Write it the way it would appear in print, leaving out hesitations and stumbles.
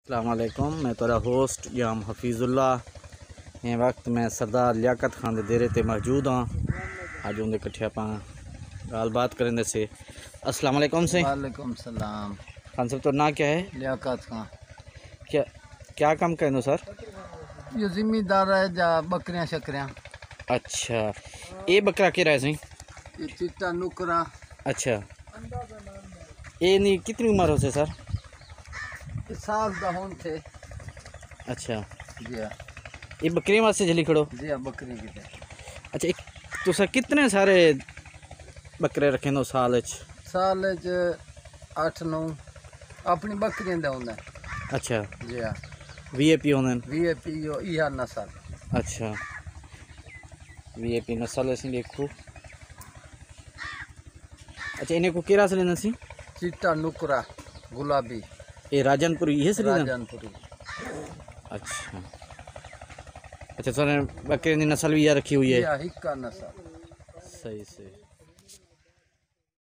अस्सलाम वालेकुम, मैं तेरा होस्ट याम हफीज़ुल्ला। ये वक्त मैं सरदार लियाकत खान दे डेरे ते मौजूद हाँ। अज उनके कट्ठे आप गाल बात करेंगे से। अस्सलाम वालेकुम से। वालेकुम सलाम। खान साहब तो ना क्या है? लियाकत खान। क्या क्या काम करें सर? ये जिम्मेदार है जा बकरियां शकरियां। अच्छा, ये बकरा के रहे सही? ये चिट्टा नुकरा। अच्छा, ये नहीं कितनी उम्र हो से सर? साल दा होन थे। अच्छा जी हाँ। ये बकरी वास्ते जली खड़ो? जी हाँ, बकरी की थे। अच्छा, एक तो सर कितने सारे बकरे रखे नो साल च? साल च 8-9 अपनी बकरियां दा होंदा। अच्छा, जी हाँ। वीआईपी होने? वीआईपी यो इहा नस्ल। अच्छा, वीआईपी नस्ल ऐसी देखो। अच्छा, इन्हें को केरा से लेना सी? चिट्टा नुकरा गुलाबी। ये राजनपुरी ये से लेना? राजनपुरी। अच्छा अच्छा, सर बकरे की नस्ल भी यह रखी हुई है? हिक्का नस्ल। सही से।